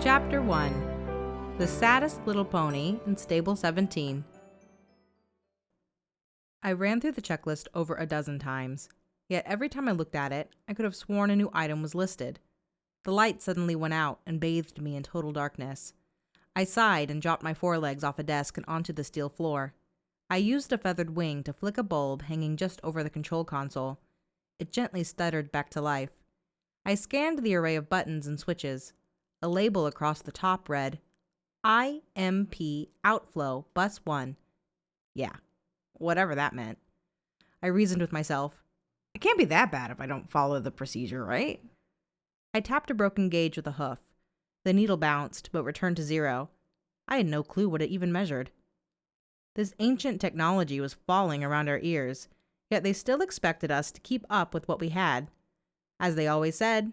Chapter 1. The Saddest Little Pony in Stable 17. I ran through the checklist over a dozen times, yet every time I looked at it, I could have sworn a new item was listed. The light suddenly went out and bathed me in total darkness. I sighed and dropped my forelegs off a desk and onto the steel floor. I used a feathered wing to flick a bulb hanging just over the control console. It gently stuttered back to life. I scanned the array of buttons and switches. A label across the top read, IMP Outflow Bus 1. Yeah, whatever that meant. I reasoned with myself. It can't be that bad if I don't follow the procedure, right? I tapped a broken gauge with a hoof. The needle bounced, but returned to 0. I had no clue what it even measured. This ancient technology was falling around our ears, yet they still expected us to keep up with what we had. As they always said,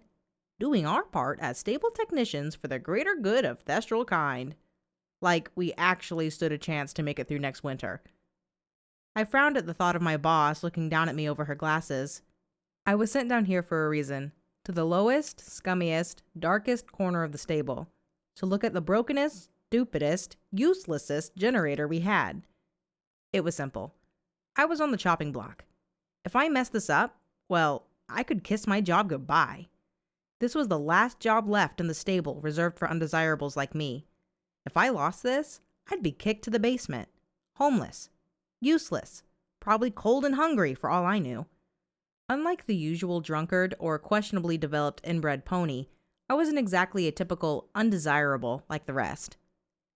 doing our part as stable technicians for the greater good of thestral kind. Like we actually stood a chance to make it through next winter. I frowned at the thought of my boss looking down at me over her glasses. I was sent down here for a reason, to the lowest, scummiest, darkest corner of the stable, to look at the brokenest, stupidest, uselessest generator we had. It was simple. I was on the chopping block. If I messed this up, well, I could kiss my job goodbye. This was the last job left in the stable reserved for undesirables like me. If I lost this, I'd be kicked to the basement. Homeless. Useless. Probably cold and hungry for all I knew. Unlike the usual drunkard or questionably developed inbred pony, I wasn't exactly a typical undesirable like the rest.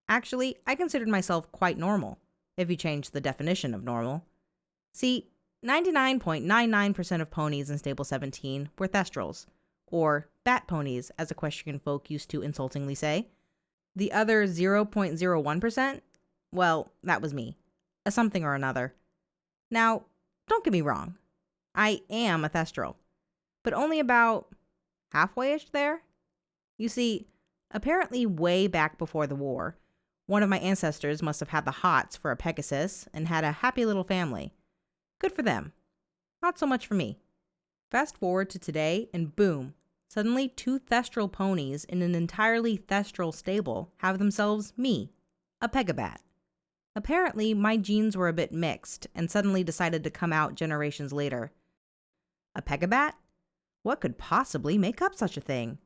Actually, I considered myself quite normal, if you change the definition of normal. See, 99.99% of ponies in Stable 17 were thestrals, or bat ponies, as equestrian folk used to insultingly say. The other 0.01%? Well, that was me. A something or another. Now, don't get me wrong. I am a thestral, but only about halfway-ish there. You see, apparently way back before the war, one of my ancestors must have had the hots for a Pegasus and had a happy little family. Good for them. Not so much for me. Fast forward to today, and boom, suddenly 2 thestral ponies in an entirely thestral stable have themselves me, a Pegabat. Apparently, my genes were a bit mixed and suddenly decided to come out generations later. A Pegabat? What could possibly make up such a thing?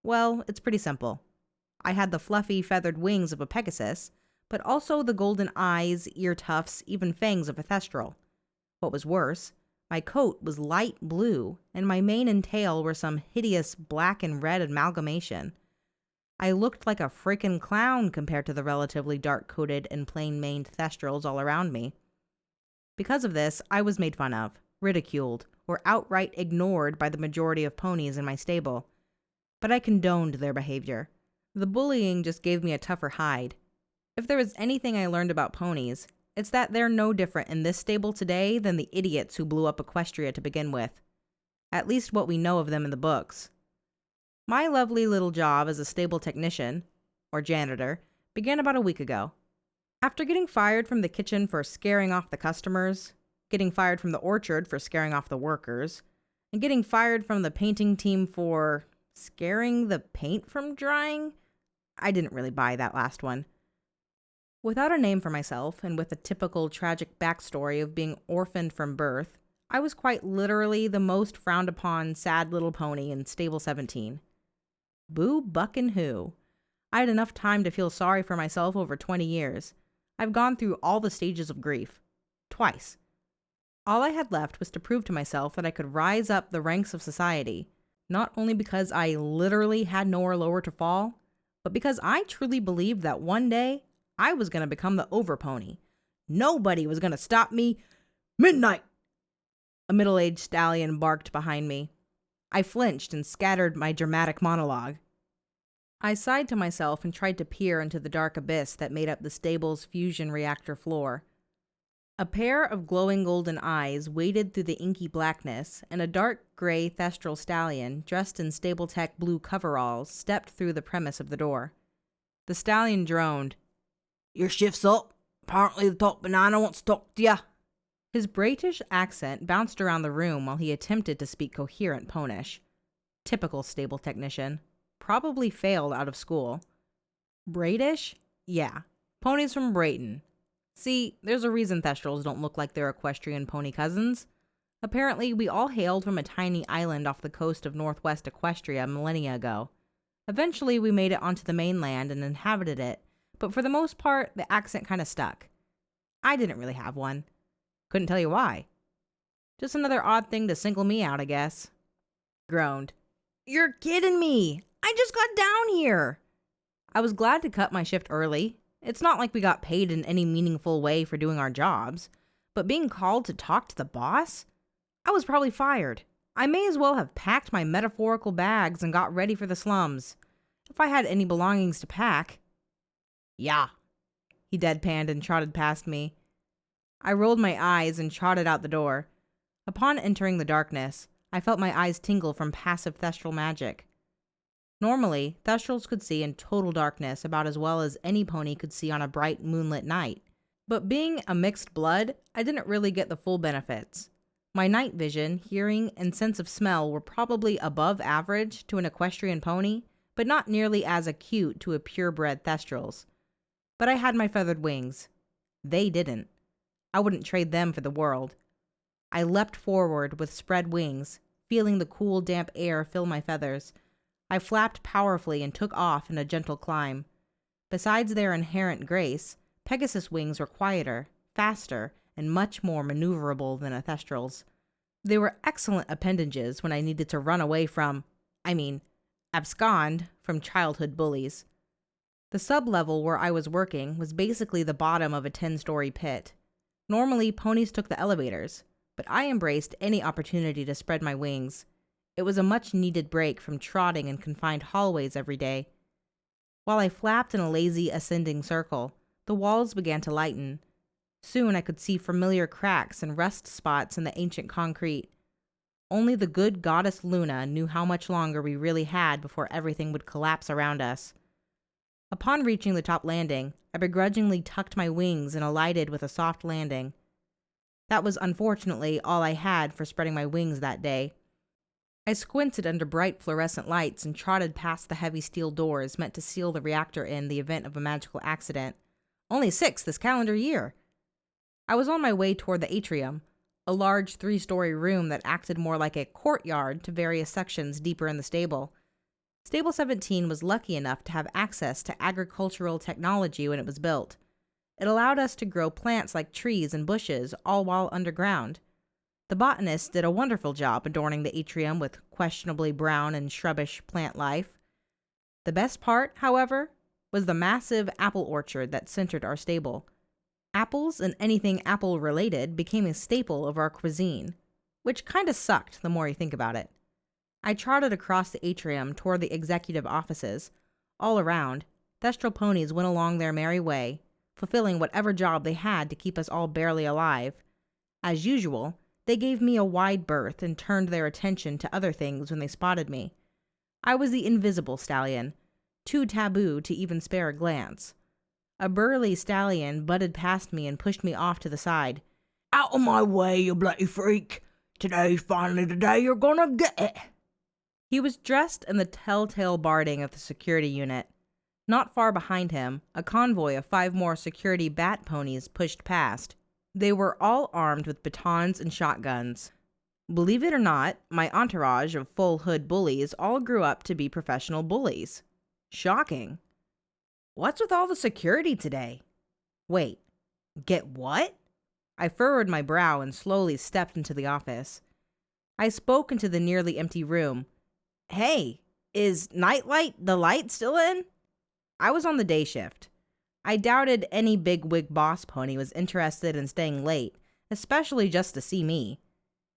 Well, it's pretty simple. I had the fluffy, feathered wings of a Pegasus, but also the golden eyes, ear tufts, even fangs of a thestral. What was worse, my coat was light blue, and my mane and tail were some hideous black and red amalgamation. I looked like a frickin' clown compared to the relatively dark-coated and plain-maned thestrals all around me. Because of this, I was made fun of, ridiculed, or outright ignored by the majority of ponies in my stable. But I condoned their behavior. The bullying just gave me a tougher hide. If there was anything I learned about ponies, it's that they're no different in this stable today than the idiots who blew up Equestria to begin with. At least what we know of them in the books. My lovely little job as a stable technician, or janitor, began about a week ago. After getting fired from the kitchen for scaring off the customers, getting fired from the orchard for scaring off the workers, and getting fired from the painting team for scaring the paint from drying, I didn't really buy that last one. Without a name for myself, and with a typical tragic backstory of being orphaned from birth, I was quite literally the most frowned upon sad little pony in Stable 17. Boo buckin' who. I had enough time to feel sorry for myself over 20 years. I've gone through all the stages of grief. Twice. All I had left was to prove to myself that I could rise up the ranks of society, not only because I literally had nowhere lower to fall, but because I truly believed that one day I was going to become the overpony. Nobody was going to stop me. Midnight! A middle-aged stallion barked behind me. I flinched and scattered my dramatic monologue. I sighed to myself and tried to peer into the dark abyss that made up the stable's fusion reactor floor. A pair of glowing golden eyes waded through the inky blackness, and a dark gray thestral stallion, dressed in stable tech blue coveralls, stepped through the premise of the door. The stallion droned. "Your shift's up. Apparently the top banana wants to talk to ya." His British accent bounced around the room while he attempted to speak coherent Ponish. Typical stable technician. probably failed out of school. British? Yeah. Ponies from Brayton. See, there's a reason Thestrals don't look like their equestrian pony cousins. Apparently, we all hailed from a tiny island off the coast of northwest Equestria millennia ago. Eventually, we made it onto the mainland and inhabited it, but for the most part, the accent kind of stuck. I didn't really have one. Couldn't tell you why. Just another odd thing to single me out, I guess. Groaned. You're kidding me! I just got down here! I was glad to cut my shift early. It's not like we got paid in any meaningful way for doing our jobs, but being called to talk to the boss? I was probably fired. I may as well have packed my metaphorical bags and got ready for the slums. If I had any belongings to pack. Yeah. He deadpanned and trotted past me. I rolled my eyes and trotted out the door. Upon entering the darkness, I felt my eyes tingle from passive Thestral magic. Normally, Thestrals could see in total darkness about as well as any pony could see on a bright moonlit night. But being a mixed blood, I didn't really get the full benefits. My night vision, hearing, and sense of smell were probably above average to an equestrian pony, but not nearly as acute to a purebred Thestrals. But I had my feathered wings. They didn't. I wouldn't trade them for the world. I leapt forward with spread wings, feeling the cool, damp air fill my feathers. I flapped powerfully and took off in a gentle climb. Besides their inherent grace, Pegasus wings were quieter, faster, and much more maneuverable than a Thestral's. They were excellent appendages when I needed to run away abscond from childhood bullies. The sub-level where I was working was basically the bottom of a 10-story pit. Normally, ponies took the elevators, but I embraced any opportunity to spread my wings. It was a much-needed break from trotting in confined hallways every day. While I flapped in a lazy ascending circle, the walls began to lighten. Soon I could see familiar cracks and rust spots in the ancient concrete. Only the good goddess Luna knew how much longer we really had before everything would collapse around us. Upon reaching the top landing, I begrudgingly tucked my wings and alighted with a soft landing. That was unfortunately all I had for spreading my wings that day. I squinted under bright fluorescent lights and trotted past the heavy steel doors meant to seal the reactor in the event of a magical accident. Only 6 this calendar year. I was on my way toward the atrium, a large 3-story room that acted more like a courtyard to various sections deeper in the stable. Stable 17 was lucky enough to have access to agricultural technology when it was built. It allowed us to grow plants like trees and bushes, all while underground. The botanists did a wonderful job adorning the atrium with questionably brown and shrubbish plant life. The best part, however, was the massive apple orchard that centered our stable. Apples and anything apple-related became a staple of our cuisine, which kinda sucked the more you think about it. I trotted across the atrium toward the executive offices. All around, Thestral ponies went along their merry way, fulfilling whatever job they had to keep us all barely alive. As usual, they gave me a wide berth and turned their attention to other things when they spotted me. I was the invisible stallion, too taboo to even spare a glance. A burly stallion butted past me and pushed me off to the side. Out of my way, you bloody freak! Today's finally the day you're gonna get it! He was dressed in the telltale barding of the security unit. Not far behind him, a convoy of 5 more security bat ponies pushed past. They were all armed with batons and shotguns. Believe it or not, my entourage of full-hood bullies all grew up to be professional bullies. Shocking. What's with all the security today? Wait, get what? I furrowed my brow and slowly stepped into the office. I spoke into the nearly empty room. Hey, is Nightlight the light still in? I was on the day shift. I doubted any big-wig boss pony was interested in staying late, especially just to see me.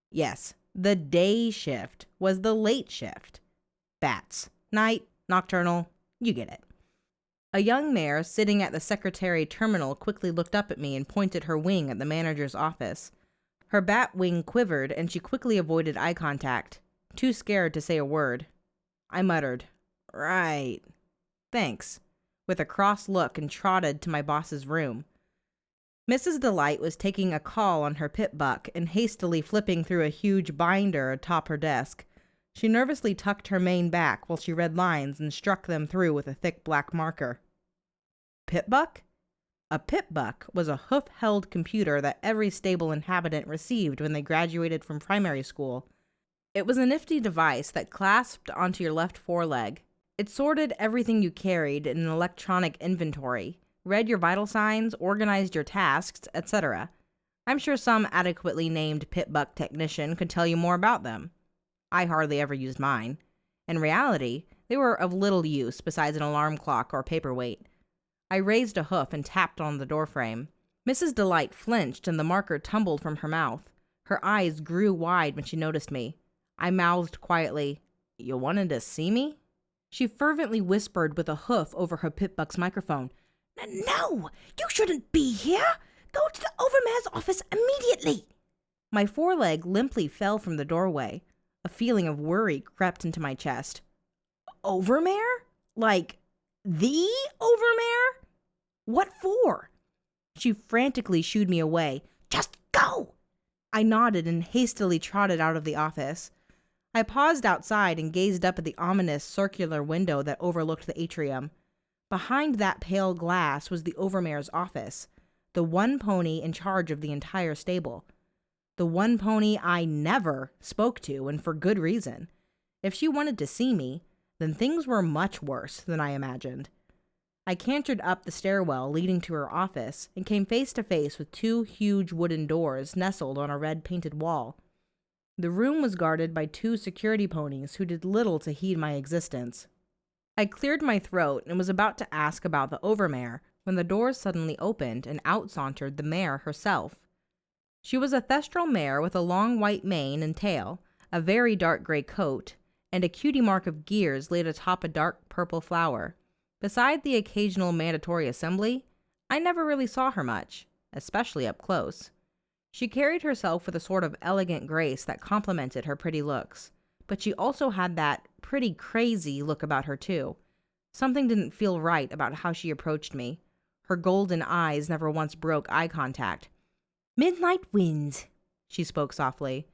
Yes, the day shift was the late shift. Bats, night, nocturnal, you get it. A young mare sitting at the secretary terminal quickly looked up at me and pointed her wing at the manager's office. Her bat wing quivered and she quickly avoided eye contact, too scared to say a word. I muttered, "Right. Thanks," with a cross look and trotted to my boss's room. Mrs. Delight was taking a call on her pit buck and hastily flipping through a huge binder atop her desk. She nervously tucked her mane back while she read lines and struck them through with a thick black marker. Pip-buck? A pip-buck was a hoof-held computer that every stable inhabitant received when they graduated from primary school. It was a nifty device that clasped onto your left foreleg. It sorted everything you carried in an electronic inventory, read your vital signs, organized your tasks, etc. I'm sure some adequately named pip-buck technician could tell you more about them. I hardly ever used mine. In reality, they were of little use besides an alarm clock or paperweight. I raised a hoof and tapped on the doorframe. Mrs. Delight flinched and the marker tumbled from her mouth. Her eyes grew wide when she noticed me. I mouthed quietly, "You wanted to see me?" She fervently whispered with a hoof over her pip-buck's microphone. "No! You shouldn't be here! Go to the Overmare's office immediately!" My foreleg limply fell from the doorway. A feeling of worry crept into my chest. Overmare? Like, the Overmare? What for? She frantically shooed me away. "Just go!" I nodded and hastily trotted out of the office. I paused outside and gazed up at the ominous circular window that overlooked the atrium. Behind that pale glass was the Overmare's office, the one pony in charge of the entire stable. The one pony I never spoke to, and for good reason. If she wanted to see me, then things were much worse than I imagined. I cantered up the stairwell leading to her office and came face to face with two huge wooden doors nestled on a red-painted wall. The room was guarded by two security ponies who did little to heed my existence. I cleared my throat and was about to ask about the Overmare when the doors suddenly opened and out sauntered the mare herself. She was a thestral mare with a long white mane and tail, a very dark gray coat, and a cutie mark of gears laid atop a dark purple flower. Beside the occasional mandatory assembly, I never really saw her much, especially up close. She carried herself with a sort of elegant grace that complemented her pretty looks, but she also had that pretty crazy look about her too. Something didn't feel right about how she approached me. Her golden eyes never once broke eye contact. "Midnight wind," she spoke softly.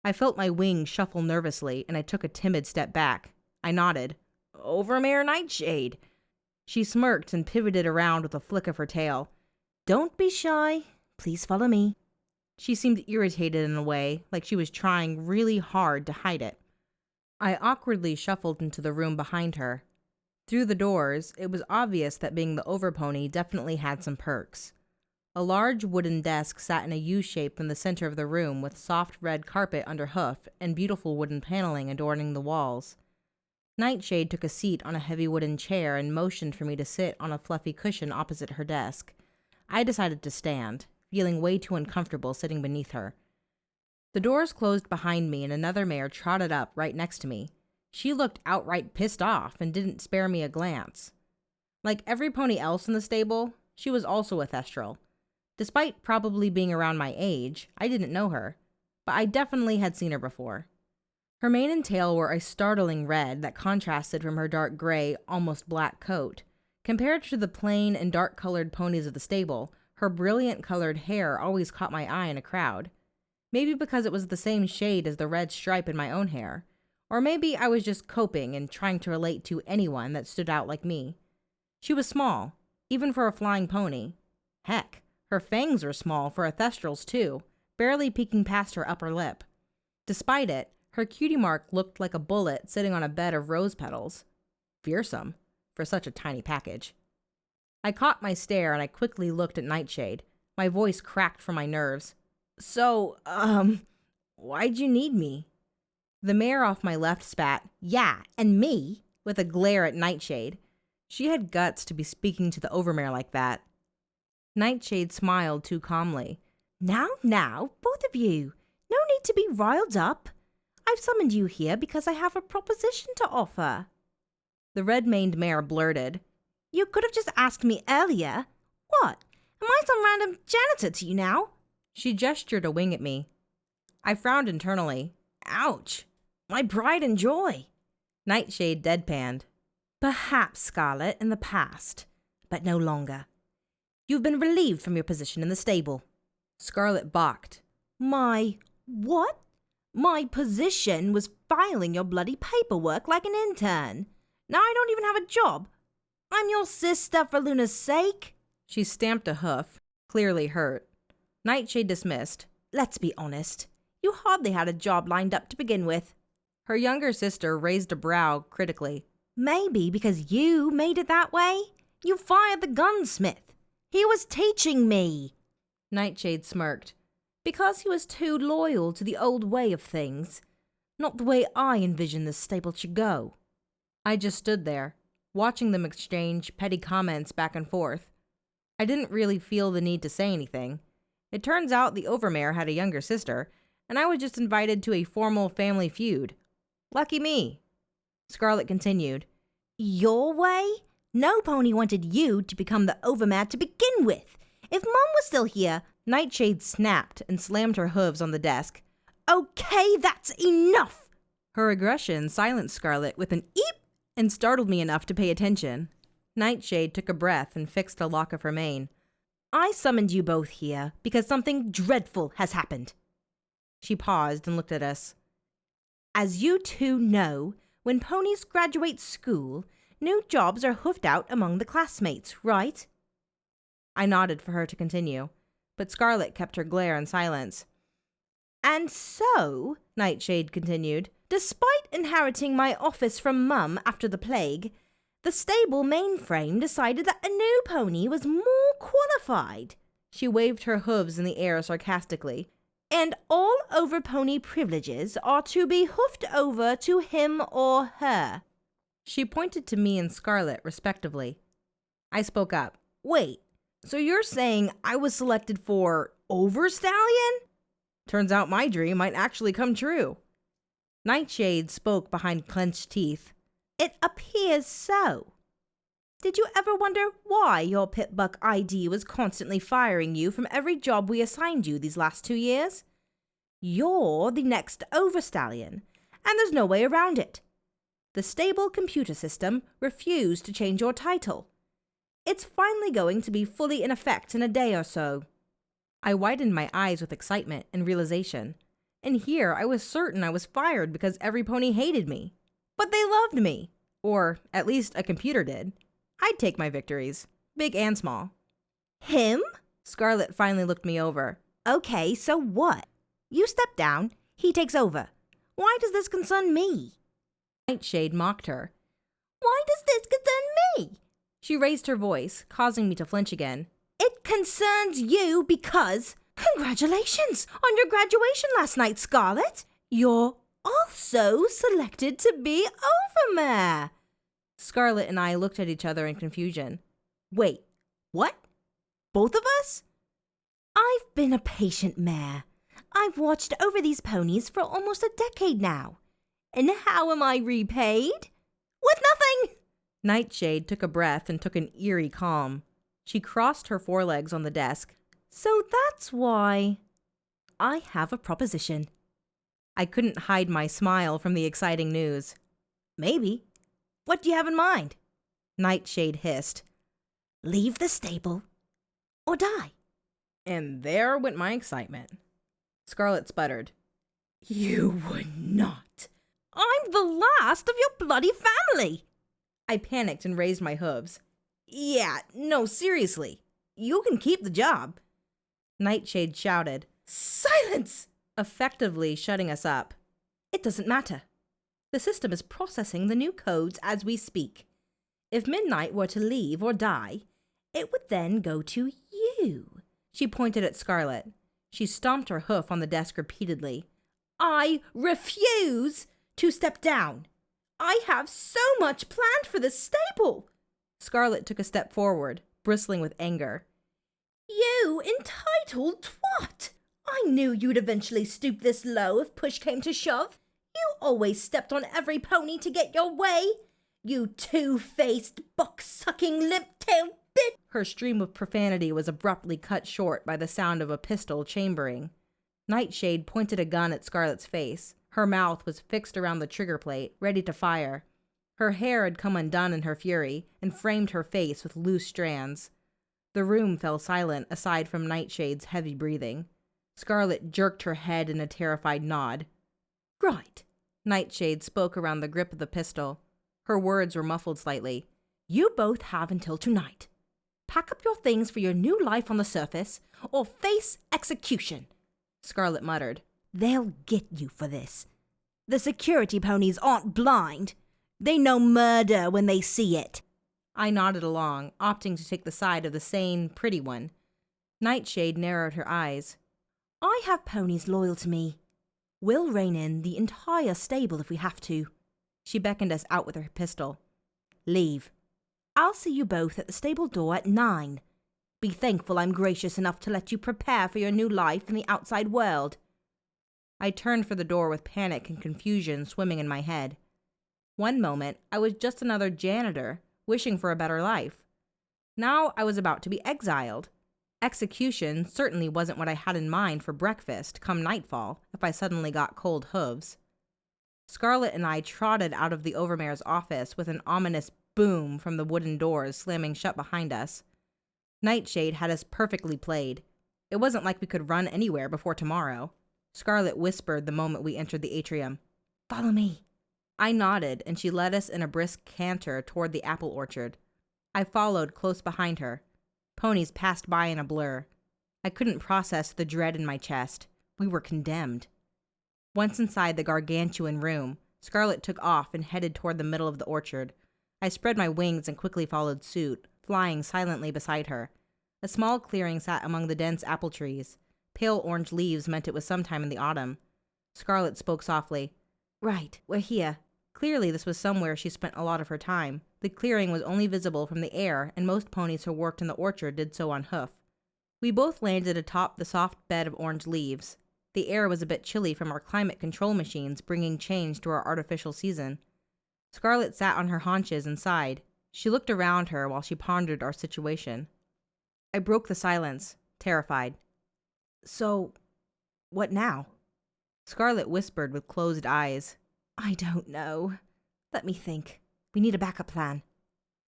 I felt my wings shuffle nervously, and I took a timid step back. I nodded. "Overmare Nightshade." She smirked and pivoted around with a flick of her tail. "Don't be shy. Please follow me." She seemed irritated in a way, like she was trying really hard to hide it. I awkwardly shuffled into the room behind her. Through the doors, it was obvious that being the overpony definitely had some perks. A large wooden desk sat in a U-shape in the center of the room with soft red carpet under hoof and beautiful wooden paneling adorning the walls. Nightshade took a seat on a heavy wooden chair and motioned for me to sit on a fluffy cushion opposite her desk. I decided to stand, feeling way too uncomfortable sitting beneath her. The doors closed behind me and another mare trotted up right next to me. She looked outright pissed off and didn't spare me a glance. Like every pony else in the stable, she was also a thestral. Despite probably being around my age, I didn't know her, but I definitely had seen her before. Her mane and tail were a startling red that contrasted from her dark gray, almost black coat. Compared to the plain and dark-colored ponies of the stable, her brilliant-colored hair always caught my eye in a crowd. Maybe because it was the same shade as the red stripe in my own hair. Or maybe I was just coping and trying to relate to anyone that stood out like me. She was small, even for a flying pony. Heck, her fangs were small for a thestral's too, barely peeking past her upper lip. Despite it, her cutie mark looked like a bullet sitting on a bed of rose petals. Fearsome, for such a tiny package. I caught my stare and I quickly looked at Nightshade. My voice cracked from my nerves. "So, why'd you need me?" The mare off my left spat, "Yeah, and me," with a glare at Nightshade. She had guts to be speaking to the overmare like that. Nightshade smiled too calmly. Now, both of you. No need to be riled up. I've summoned you here because I have a proposition to offer." The red-maned mare blurted, "You could have just asked me earlier. What? Am I some random janitor to you now?" She gestured a wing at me. I frowned internally. Ouch. My pride and joy. Nightshade deadpanned. "Perhaps, Scarlet, in the past, but no longer. You've been relieved from your position in the stable." Scarlet balked. "My what? My position was filing your bloody paperwork like an intern. Now I don't even have a job. I'm your sister, for Luna's sake. She stamped a hoof, clearly hurt. Nightshade dismissed. Let's be honest. You hardly had a job lined up to begin with. Her younger sister raised a brow critically. Maybe because you made it that way. You fired the gunsmith. He was teaching me. Nightshade smirked. Because he was too loyal to the old way of things. Not the way I envisioned this stable should go. I just stood there, watching them exchange petty comments back and forth. I didn't really feel the need to say anything. It turns out the Overmare had a younger sister, and I was just invited to a formal family feud. Lucky me. Scarlet continued. Your way? No pony wanted you to become the Overmare to begin with. If Mom was still here... Nightshade snapped and slammed her hooves on the desk. Okay, that's enough! Her aggression silenced Scarlet with an eep and startled me enough to pay attention. Nightshade took a breath and fixed a lock of her mane. I summoned you both here because something dreadful has happened. She paused and looked at us. As you two know, when ponies graduate school, new jobs are hoofed out among the classmates, right? I nodded for her to continue, but Scarlet kept her glare in silence. And so, Nightshade continued, despite inheriting my office from Mum after the plague, the stable mainframe decided that a new pony was more qualified. She waved her hooves in the air sarcastically. And all over pony privileges are to be hoofed over to him or her. She pointed to me and Scarlet, respectively. I spoke up. Wait, so you're saying I was selected for Overstallion? Turns out my dream might actually come true. Nightshade spoke behind clenched teeth. It appears so. Did you ever wonder why your Pitbuck ID was constantly firing you from every job we assigned you these last 2 years? You're the next Overstallion, and there's no way around it. The stable computer system refused to change your title. It's finally going to be fully in effect in a day or so. I widened my eyes with excitement and realization. And here I was certain I was fired because every pony hated me. But they loved me. Or at least a computer did. I'd take my victories, big and small. Him? Scarlet finally looked me over. Okay, so what? You step down, he takes over. Why does this concern me? Nightshade mocked her. Why does this concern me? She raised her voice, causing me to flinch again. It concerns you because... Congratulations on your graduation last night, Scarlet. You're also selected to be Overmare. Scarlet and I looked at each other in confusion. Wait, what? Both of us? I've been a patient mare. I've watched over these ponies for almost a decade now. And how am I repaid? With nothing! Nightshade took a breath and took an eerie calm. She crossed her forelegs on the desk. So that's why I have a proposition. I couldn't hide my smile from the exciting news. Maybe. What do you have in mind? Nightshade hissed. Leave the stable or die. And there went my excitement. Scarlet sputtered. You would not. I'm the last of your bloody family. I panicked and raised my hooves. Yeah, no, seriously. You can keep the job. Nightshade shouted. Silence! Effectively shutting us up. It doesn't matter. The system is processing the new codes as we speak. If Midnight were to leave or die, it would then go to you. She pointed at Scarlet. She stomped her hoof on the desk repeatedly. I refuse to step down. I have so much planned for this stable. Scarlet took a step forward, bristling with anger. You entitled twat! I knew you'd eventually stoop this low if push came to shove. You always stepped on every pony to get your way. You two-faced, buck-sucking, limp-tailed bitch! Her stream of profanity was abruptly cut short by the sound of a pistol chambering. Nightshade pointed a gun at Scarlet's face. Her mouth was fixed around the trigger plate, ready to fire. Her hair had come undone in her fury and framed her face with loose strands. The room fell silent aside from Nightshade's heavy breathing. Scarlet jerked her head in a terrified nod. Right. Nightshade spoke around the grip of the pistol. Her words were muffled slightly. You both have until tonight. Pack up your things for your new life on the surface, or face execution, Scarlet muttered. They'll get you for this. The security ponies aren't blind. They know murder when they see it. I nodded along, opting to take the side of the sane, pretty one. Nightshade narrowed her eyes. I have ponies loyal to me. We'll rein in the entire stable if we have to. She beckoned us out with her pistol. Leave. I'll see you both at the stable door at 9. Be thankful I'm gracious enough to let you prepare for your new life in the outside world. I turned for the door with panic and confusion swimming in my head. One moment, I was just another janitor, wishing for a better life. Now I was about to be exiled. Execution certainly wasn't what I had in mind for breakfast come nightfall if I suddenly got cold hooves. Scarlet and I trotted out of the Overmare's office with an ominous boom from the wooden doors slamming shut behind us. Nightshade had us perfectly played. It wasn't like we could run anywhere before tomorrow. Scarlet whispered the moment we entered the atrium. Follow me. I nodded, and she led us in a brisk canter toward the apple orchard. I followed close behind her. Ponies passed by in a blur. I couldn't process the dread in my chest. We were condemned. Once inside the gargantuan room, Scarlet took off and headed toward the middle of the orchard. I spread my wings and quickly followed suit, flying silently beside her. A small clearing sat among the dense apple trees. Pale orange leaves meant it was sometime in the autumn. Scarlet spoke softly. Right, we're here. Clearly this was somewhere she spent a lot of her time. The clearing was only visible from the air, and most ponies who worked in the orchard did so on hoof. We both landed atop the soft bed of orange leaves. The air was a bit chilly from our climate control machines bringing change to our artificial season. Scarlet sat on her haunches and sighed. She looked around her while she pondered our situation. I broke the silence, terrified. So, what now? Scarlet whispered with closed eyes. I don't know. Let me think. We need a backup plan.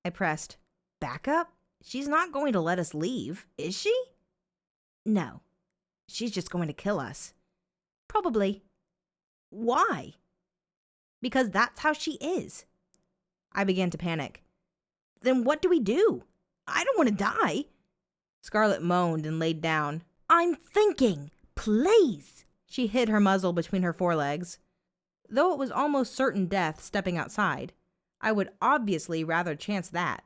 I pressed. Backup? She's not going to let us leave, is she? No. She's just going to kill us. Probably. Why? Because that's how she is. I began to panic. Then what do we do? I don't want to die. Scarlet moaned and laid down. I'm thinking. Please. She hid her muzzle between her forelegs. Though it was almost certain death stepping outside, I would obviously rather chance that.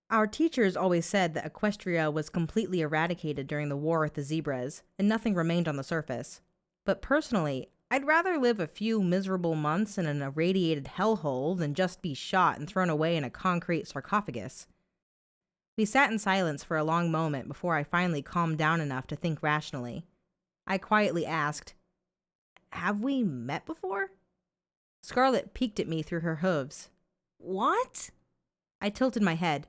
Our teachers always said that Equestria was completely eradicated during the war with the zebras, and nothing remained on the surface. But personally, I'd rather live a few miserable months in an irradiated hellhole than just be shot and thrown away in a concrete sarcophagus. We sat in silence for a long moment before I finally calmed down enough to think rationally. I quietly asked, "Have we met before?" Scarlet peeked at me through her hooves. What? I tilted my head.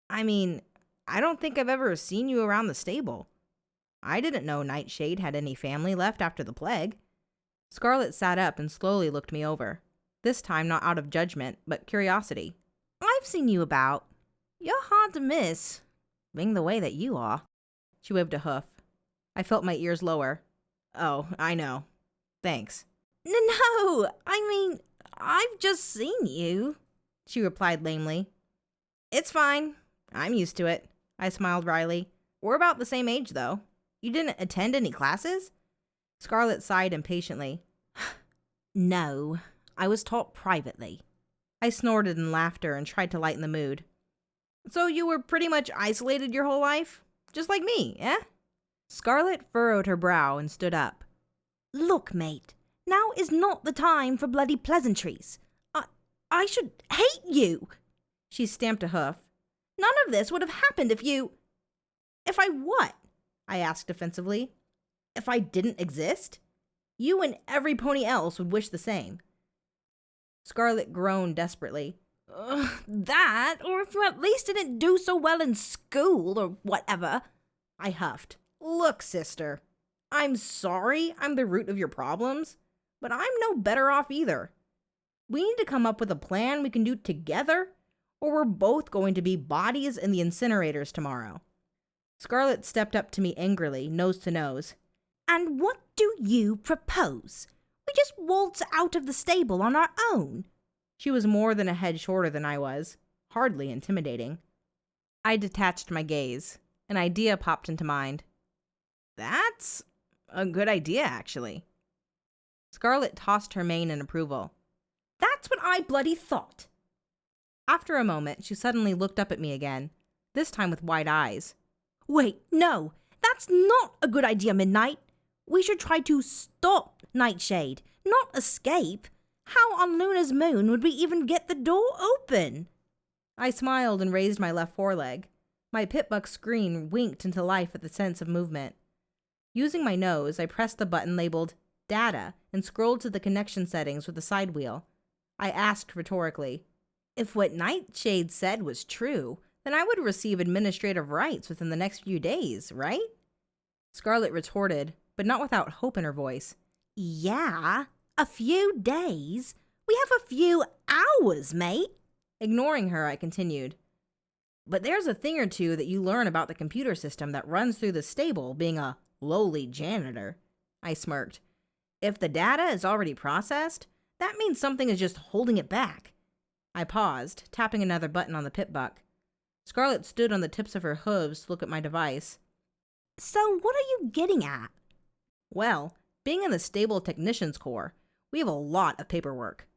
I mean, I don't think I've ever seen you around the stable. I didn't know Nightshade had any family left after the plague. Scarlet sat up and slowly looked me over. This time not out of judgment, but curiosity. I've seen you about. You're hard to miss, being the way that you are. She waved a hoof. I felt my ears lower. Oh, I know. Thanks. No, I mean, I've just seen you, she replied lamely. It's fine. I'm used to it. I smiled wryly. We're about the same age, though. You didn't attend any classes? Scarlet sighed impatiently. No, I was taught privately. I snorted in laughter and tried to lighten the mood. So you were pretty much isolated your whole life? Just like me, eh? Scarlet furrowed her brow and stood up. Look, mate, now is not the time for bloody pleasantries. I should hate you. She stamped a hoof. None of this would have happened if you... If I what? I asked defensively. If I didn't exist? You and every pony else would wish the same. Scarlet groaned desperately. That, or if you at least didn't do so well in school or whatever. I huffed. Look, sister, I'm sorry I'm the root of your problems, but I'm no better off either. We need to come up with a plan we can do together, or we're both going to be bodies in the incinerators tomorrow. Scarlet stepped up to me angrily, nose to nose. And what do you propose? We just waltz out of the stable on our own. She was more than a head shorter than I was, hardly intimidating. I detached my gaze. An idea popped into mind. That's a good idea, actually. Scarlet tossed her mane in approval. That's what I bloody thought. After a moment, she suddenly looked up at me again, this time with wide eyes. Wait, no, that's not a good idea, Midnight. We should try to stop Nightshade, not escape. How on Luna's moon would we even get the door open? I smiled and raised my left foreleg. My pitbuck screen winked into life at the sense of movement. Using my nose, I pressed the button labeled Data and scrolled to the connection settings with the side wheel. I asked rhetorically, if what Nightshade said was true, then I would receive administrative rights within the next few days, right? Scarlet retorted, but not without hope in her voice. Yeah, a few days? We have a few hours, mate. Ignoring her, I continued. But there's a thing or two that you learn about the computer system that runs through the stable being a lowly janitor. I smirked. If the data is already processed, that means something is just holding it back. I paused, tapping another button on the pitbuck. Scarlet stood on the tips of her hooves to look at my device. So what are you getting at? Well, being in the stable technicians corps, we have a lot of paperwork.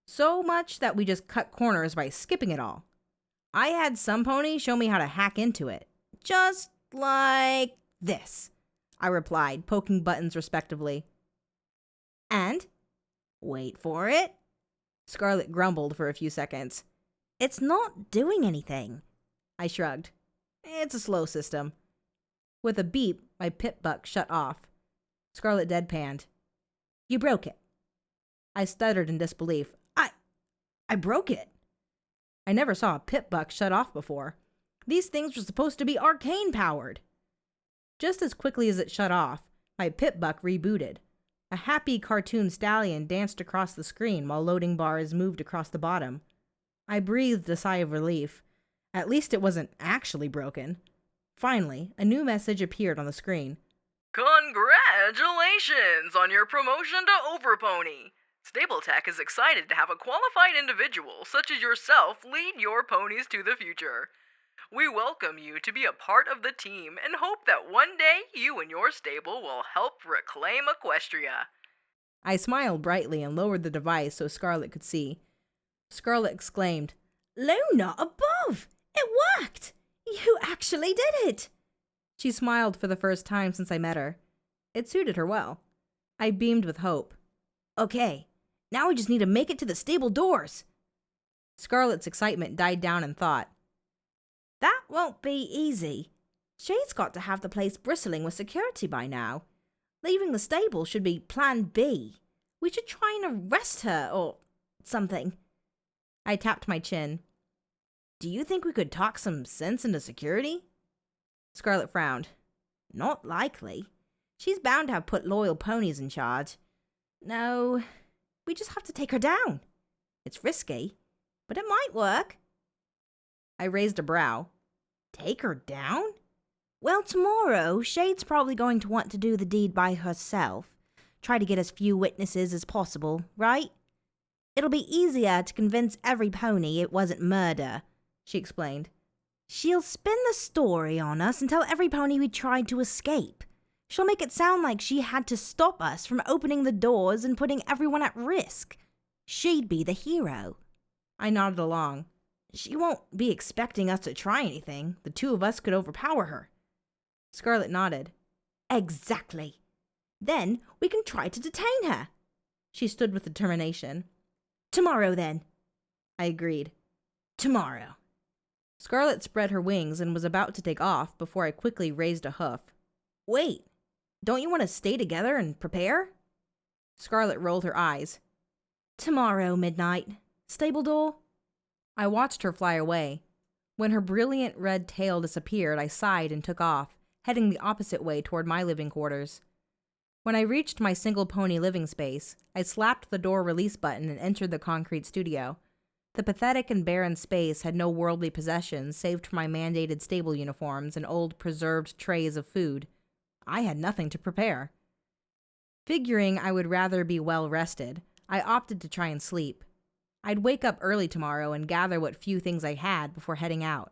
So much that we just cut corners by skipping it all. I had some pony show me how to hack into it. Just like this, I replied, poking buttons respectively. And? Wait for it. Scarlet grumbled for a few seconds. It's not doing anything. I shrugged. It's a slow system. With a beep, my pitbuck shut off. Scarlet deadpanned. You broke it. I stuttered in disbelief. I broke it. I never saw a pitbuck shut off before. These things were supposed to be arcane powered. Just as quickly as it shut off, my pitbuck rebooted. A happy cartoon stallion danced across the screen while loading bars moved across the bottom. I breathed a sigh of relief. At least it wasn't actually broken. Finally, a new message appeared on the screen. Congratulations on your promotion to Overpony! Stable Tech is excited to have a qualified individual such as yourself lead your ponies to the future. We welcome you to be a part of the team and hope that one day you and your stable will help reclaim Equestria. I smiled brightly and lowered the device so Scarlet could see. Scarlet exclaimed, Luna above! It worked! You actually did it! She smiled for the first time since I met her. It suited her well. I beamed with hope. Okay, now we just need to make it to the stable doors. Scarlet's excitement died down in thought. That won't be easy. Shade's got to have the place bristling with security by now. Leaving the stable should be plan B. We should try and arrest her or something. I tapped my chin. Do you think we could talk some sense into security? Scarlet frowned. Not likely. She's bound to have put loyal ponies in charge. No, we just have to take her down. It's risky, but it might work. I raised a brow. Take her down? Well, tomorrow, Shade's probably going to want to do the deed by herself. Try to get as few witnesses as possible, right? It'll be easier to convince every pony it wasn't murder, she explained. She'll spin the story on us and tell every pony we tried to escape. She'll make it sound like she had to stop us from opening the doors and putting everyone at risk. She'd be the hero. I nodded along. She won't be expecting us to try anything. The two of us could overpower her. Scarlet nodded. Exactly. Then we can try to detain her. She stood with determination. Tomorrow, then. I agreed. Tomorrow. Scarlet spread her wings and was about to take off before I quickly raised a hoof. Wait, don't you want to stay together and prepare? Scarlet rolled her eyes. Tomorrow, Midnight. Stable door? I watched her fly away. When her brilliant red tail disappeared, I sighed and took off, heading the opposite way toward my living quarters. When I reached my single pony living space, I slapped the door release button and entered the concrete studio. The pathetic and barren space had no worldly possessions save for my mandated stable uniforms and old preserved trays of food. I had nothing to prepare. Figuring I would rather be well rested, I opted to try and sleep. I'd wake up early tomorrow and gather what few things I had before heading out.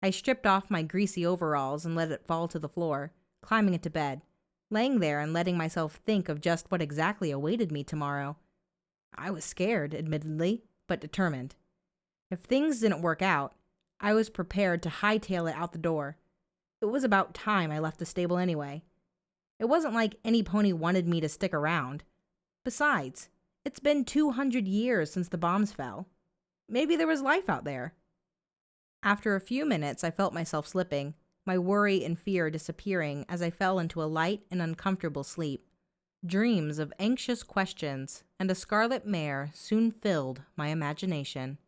I stripped off my greasy overalls and let it fall to the floor, climbing into bed, laying there and letting myself think of just what exactly awaited me tomorrow. I was scared, admittedly, but determined. If things didn't work out, I was prepared to hightail it out the door. It was about time I left the stable anyway. It wasn't like any pony wanted me to stick around. Besides, it's been 200 years since the bombs fell. Maybe there was life out there. After a few minutes, I felt myself slipping, my worry and fear disappearing as I fell into a light and uncomfortable sleep. Dreams of anxious questions and a scarlet mare soon filled my imagination.